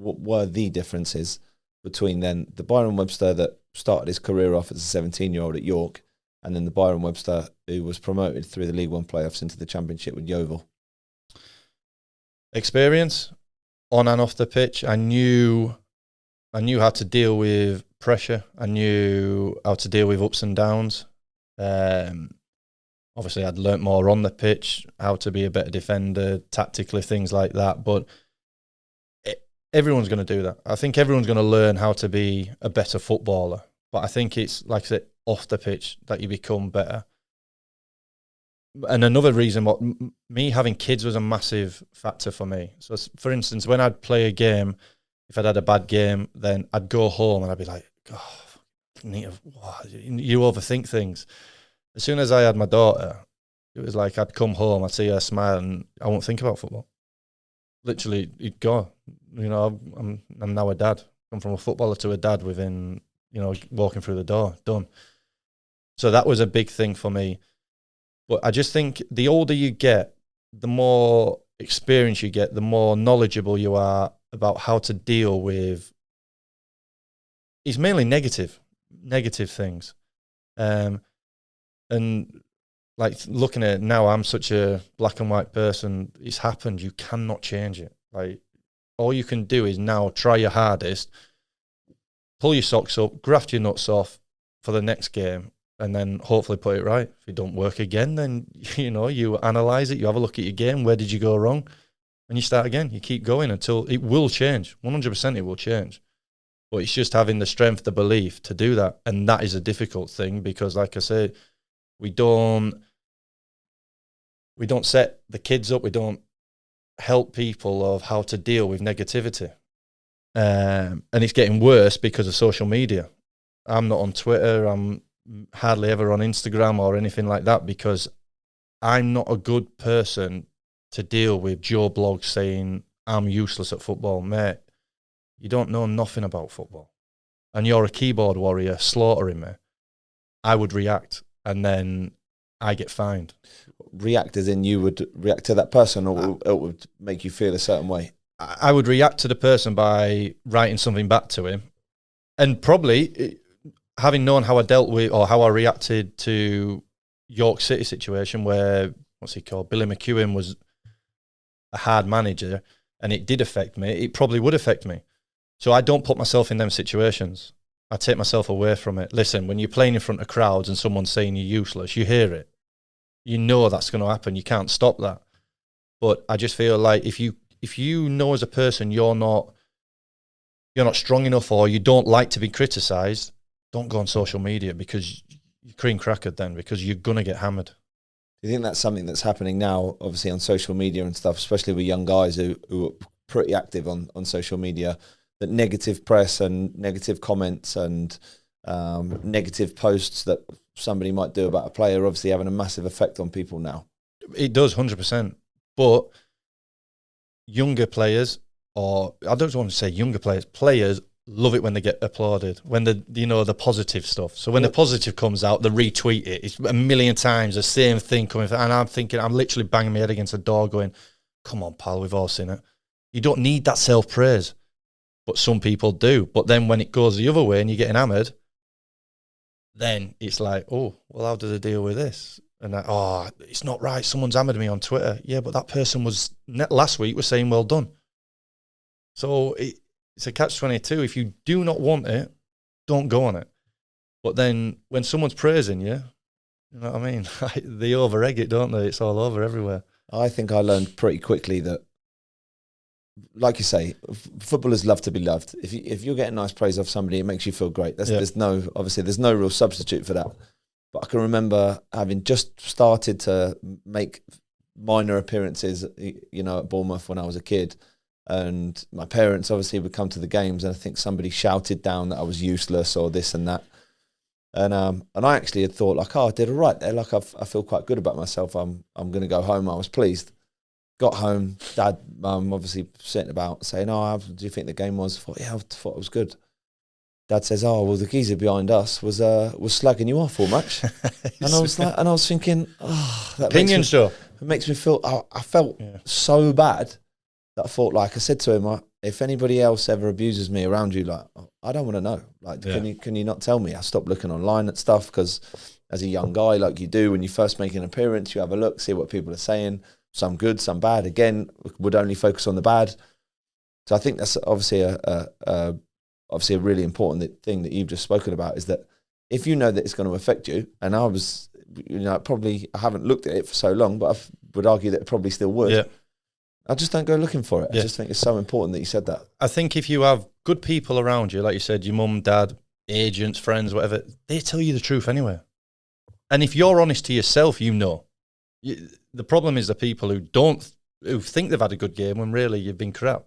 what were the differences between then the Byron Webster that started his career off as a 17-year-old at York, and then the Byron Webster who was promoted through the League One playoffs into the Championship with Yeovil? Experience on and off the pitch. I knew how to deal with pressure. I knew how to deal with ups and downs. Obviously, I'd learnt more on the pitch, how to be a better defender, tactically, things like that. But everyone's going to do that. I think everyone's going to learn how to be a better footballer. But I think it's, like I said, off the pitch that you become better. And another reason, me having kids was a massive factor for me. So, for instance, when I'd play a game, if I'd had a bad game, then I'd go home and I'd be like, oh, you overthink things. As soon as I had my daughter, it was like I'd come home, I'd see her smile, and I won't think about football. Literally, it'd go. You know, I'm now a dad. I'm from a footballer to a dad within, you know, walking through the door. Done. So that was a big thing for me. But I just think the older you get, the more experience you get, the more knowledgeable you are about how to deal with. It's mainly negative things. And like looking at it now, I'm such a black and white person. It's happened. You cannot change it. Like, all you can do is now try your hardest, pull your socks up, graft your nuts off for the next game, and then hopefully put it right. If it don't work again, then, you know, you analyse it, you have a look at your game, where did you go wrong? And you start again. You keep going until it will change. 100% it will change. But it's just having the strength, the belief to do that. And that is a difficult thing because, like I say, we don't set the kids up. We don't help people of how to deal with negativity. And it's getting worse because of social media. I'm not on Twitter. I'm hardly ever on Instagram or anything like that because I'm not a good person to deal with Joe Bloggs saying I'm useless at football. Mate, you don't know nothing about football. And you're a keyboard warrior slaughtering me. I would react and then I get fined. React as in you would react to that person, or it would make you feel a certain way? I would react to the person by writing something back to him. And probably, having known how I dealt with, or how I reacted to York City situation where, what's he called, Billy McEwen was a hard manager, and it did affect me, it probably would affect me. So I don't put myself in them situations. I take myself away from it. Listen, when you're playing in front of crowds and someone's saying you're useless, you hear it. You know that's going to happen. You can't stop that. But I just feel like if you know as a person you're not strong enough, or you don't like to be criticised, don't go on social media because you're cream crackered then, because you're going to get hammered. Do you think that's something that's happening now, obviously on social media and stuff, especially with young guys who are pretty active on social media, that negative press and negative comments and negative posts that somebody might do about a player obviously having a massive effect on people now? It does, 100%. But younger players, or I don't want to say younger players love it when they get applauded, when the positive stuff. So when the positive comes out, they retweet it. It's a million times the same thing coming, and I'm literally banging my head against a door going, come on, pal, we've all seen it. You don't need that self-praise, but some people do. But then when it goes the other way and you're getting hammered, then it's like, oh, well, how do they deal with this? And it's not right. Someone's hammered me on Twitter. Yeah, but that person last week was saying well done. So it's a catch-22. If you do not want it, don't go on it. But then when someone's praising you, you know what I mean? They over-egg it, don't they? It's all over everywhere. I think I learned pretty quickly that, like you say, footballers love to be loved. If you're getting nice praise off somebody, it makes you feel great. There's no real substitute for that. But I can remember having just started to make minor appearances, you know, at Bournemouth when I was a kid. And my parents obviously would come to the games, and I think somebody shouted down that I was useless or this and that. And I actually had thought, like, I did all right there. Like, I feel quite good about myself. I'm going to go home. I was pleased. Got home, Dad, Mum, obviously sitting about saying, how do you think the game was? I thought, I thought it was good. Dad says, well, the geezer behind us was slagging you off all much. And I was thinking, that opinion show. It makes me feel, I felt so bad that I thought, like I said to him, if anybody else ever abuses me around you, like, I don't want to know. Like, can you not tell me? I stopped looking online at stuff because as a young guy, like you do when you first make an appearance, you have a look, see what people are saying. Some good, some bad. Again, would only focus on the bad. So I think that's obviously a really important thing that you've just spoken about, is that if you know that it's going to affect you, and I haven't looked at it for so long, but I would argue that it probably still would. Yeah. I just don't go looking for it. I just think it's so important that you said that. I think if you have good people around you, like you said, your mum, dad, agents, friends, whatever, they tell you the truth anyway. And if you're honest to yourself, you know. The problem is the people who think they've had a good game when really you've been crap.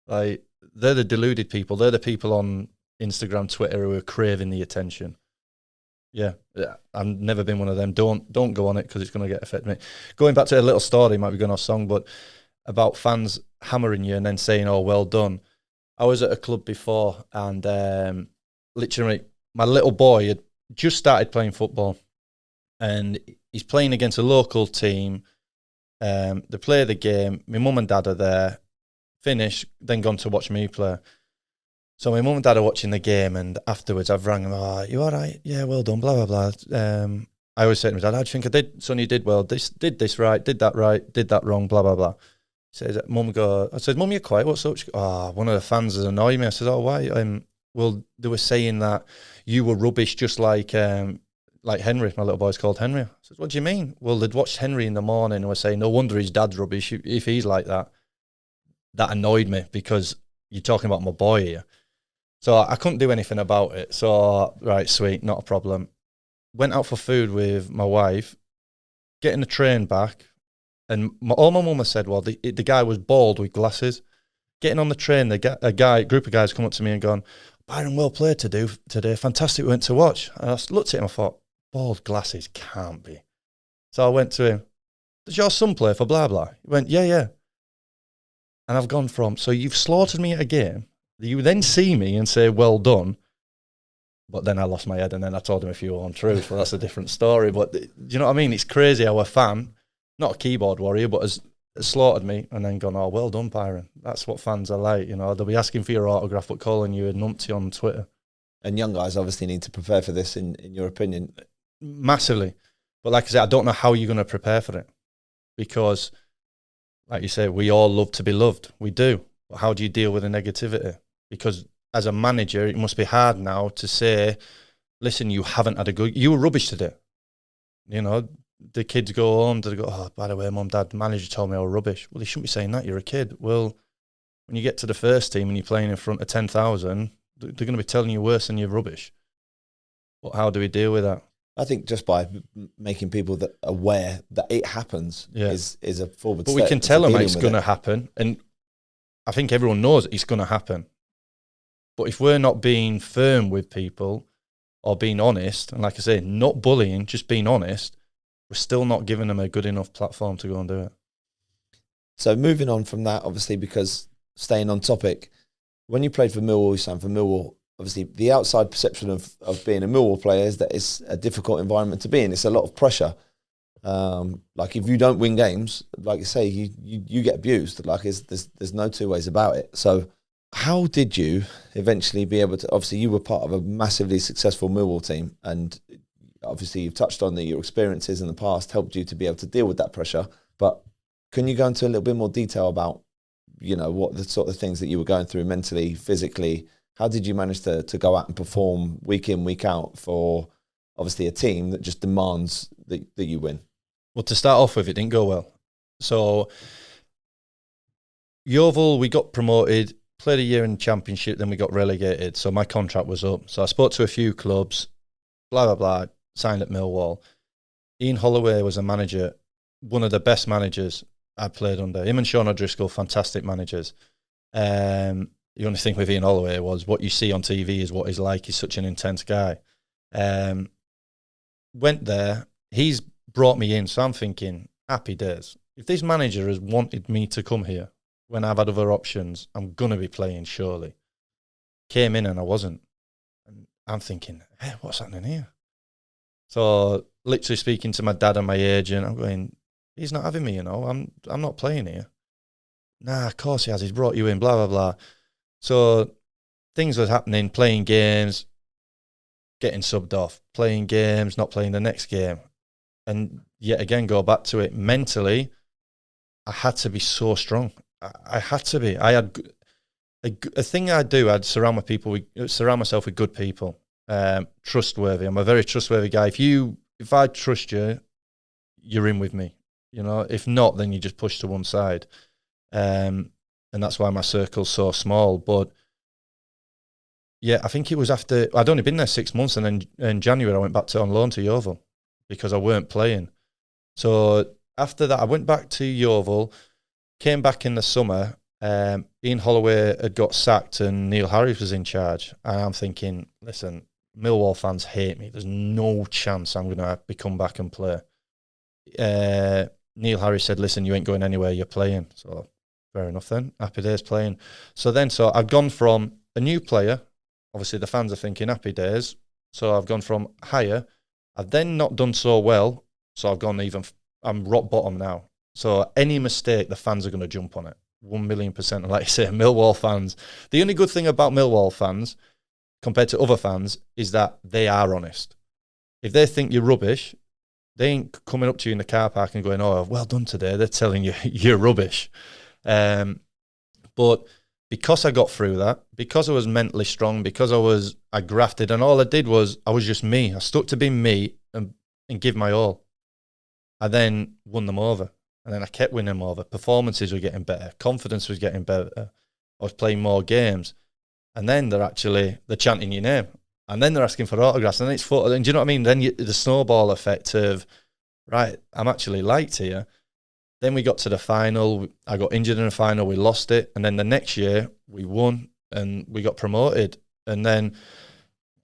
Like, they're the deluded people. They're the people on Instagram, Twitter who are craving the attention. Yeah, I've never been one of them. Don't go on it because it's going to affect me. Going back to a little story, might be going off song, but about fans hammering you and then saying, "Oh, well done." I was at a club before, and literally my little boy had just started playing football, and he's playing against a local team. They play the game. My mum and dad are there. Finish, then gone to watch me play. So my mum and dad are watching the game, and afterwards I've rang them. "Oh, you all right? Yeah, well done, blah, blah, blah." I always say to my dad, "How do you think I did? Son, you did well. Did this right, did that wrong, blah, blah, blah." Says, I said, "Mum, you're quiet. What's up?" She goes, one of the fans has annoyed me. I said, "Oh, why?" Well, they were saying that you were rubbish, just like Henry. My little boy's called Henry. I said, "What do you mean?" Well, they'd watched Henry in the morning and were saying, "No wonder his dad's rubbish if he's like that." That annoyed me because you're talking about my boy here. So I couldn't do anything about it. So, right, sweet, not a problem. Went out for food with my wife, getting the train back. And all my mum said, well, the guy was bald with glasses. Getting on the train, a group of guys come up to me and gone, "Byron, well played today. Fantastic, we went to watch." And I looked at him, I thought, bald glasses can't be. So I went to him, "Does your son play for blah, blah?" He went, yeah. And I've gone from, so you've slaughtered me at a game. You then see me and say, "Well done." But then I lost my head and then I told him a few untruths. Well, that's a different story. But do you know what I mean? It's crazy how a fan, not a keyboard warrior, but has slaughtered me and then gone, "Oh, well done, Byron." That's what fans are like. You know, they'll be asking for your autograph but calling you a numpty on Twitter. And young guys obviously need to prepare for this, in your opinion. Massively. But like I said, I don't know how you're going to prepare for it. Because, like you say, we all love to be loved. We do. But how do you deal with the negativity? Because as a manager, it must be hard now to say, "Listen, you haven't had you were rubbish today." You know, the kids go home, they go, "Oh, by the way, Mum, Dad, the manager told me I was rubbish." Well, they shouldn't be saying that. You're a kid. Well, when you get to the first team and you're playing in front of 10,000, they're going to be telling you worse than you're rubbish. But how do we deal with that? I think just by making people aware that it happens is a forward step. But we can tell them it's going to happen. And I think everyone knows it's going to happen. But if we're not being firm with people or being honest, and like I say, not bullying, just being honest, we're still not giving them a good enough platform to go and do it. So moving on from that, obviously, because staying on topic, when you played for Millwall, you signed for Millwall, obviously the outside perception of being a Millwall player is that it's a difficult environment to be in. It's a lot of pressure. Like if you don't win games, like you say, you get abused. Like there's no two ways about it. So how did you eventually be able to, obviously you were part of a massively successful Millwall team, and obviously you've touched on that your experiences in the past helped you to be able to deal with that pressure. But can you go into a little bit more detail about, you know, what the sort of things that you were going through mentally, physically? How did you manage to go out and perform week in, week out for obviously a team that just demands that you win? Well, to start off with, it didn't go well. So Yeovil, we got promoted, played a year in the Championship, then we got relegated. So my contract was up. So I spoke to a few clubs, blah, blah, blah, signed at Millwall. Ian Holloway was a manager, one of the best managers I played under. Him and Sean O'Driscoll, fantastic managers. The only thing with Ian Holloway was what you see on TV is what he's like. He's such an intense guy. Went there. He's brought me in, so I'm thinking, happy days. If this manager has wanted me to come here when I've had other options, I'm going to be playing, surely. Came in and I wasn't. And I'm thinking, hey, what's happening here? So literally speaking to my dad and my agent, I'm going, he's not having me, you know. I'm not playing here. Nah, of course he has. He's brought you in, blah, blah, blah. So things was happening, playing games, getting subbed off, playing games, not playing the next game. And yet again, go back to it, mentally, I had to be so strong. I had to be. I had a thing I do, I'd surround myself with good people, trustworthy. I'm a very trustworthy guy. If I trust you, you're in with me. If not, then you just push to one side. And that's why my circle's so small. But yeah, I think it was after I'd only been there 6 months, and then in January I went back on loan to Yeovil because I weren't playing. So after that, I went back to Yeovil, came back in the summer. Ian Holloway had got sacked and Neil Harris was in charge. And I'm thinking, listen, Millwall fans hate me. There's no chance I'm going to come back and play. Neil Harris said, listen, you ain't going anywhere, you're playing. So fair enough then. Happy days playing. So I've gone from a new player. Obviously, the fans are thinking happy days. So I've gone from higher. I've then not done so well. So I'm rock bottom now. So any mistake, the fans are going to jump on it. 1,000,000%. And like you say, Millwall fans, the only good thing about Millwall fans compared to other fans is that they are honest. If they think you're rubbish, they ain't coming up to you in the car park and going, oh, well done today. They're telling you you're rubbish. But because I got through that, because I was mentally strong, because I grafted, and all I did was I was just me. I stuck to being me and give my all. I then won them over. And then I kept winning them over. Performances were getting better. Confidence was getting better. I was playing more games. And then they're chanting your name. And then they're asking for autographs. And then it's photo. And do you know what I mean? Then the snowball effect of, right, I'm actually liked here. Then we got to the final. I got injured in the final. We lost it. And then the next year, we won and we got promoted. And then,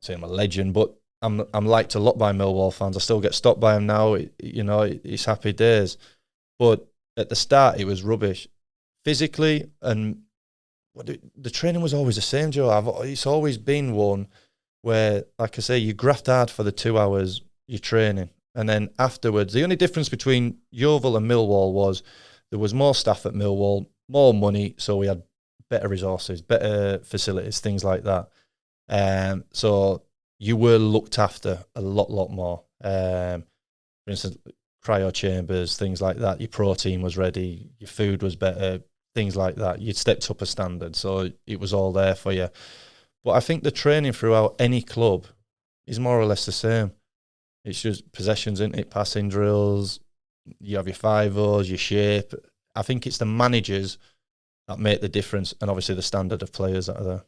say I'm a legend, but I'm liked a lot by Millwall fans. I still get stopped by them now. It's happy days. But at the start, it was rubbish. Physically, and the training was always the same, Joe. It's always been one where, like I say, you graft hard for the 2 hours you're training. And then afterwards, the only difference between Yeovil and Millwall was there was more staff at Millwall, more money, so we had better resources, better facilities, things like that. So you were looked after a lot more. For instance, cryo chambers, things like that. Your protein was ready, your food was better, things like that. You'd stepped up a standard, so it was all there for you. But I think the training throughout any club is more or less the same. It's just possessions, isn't it? Passing drills, you have your 5-0s, your shape. I think it's the managers that make the difference, and obviously the standard of players that are there.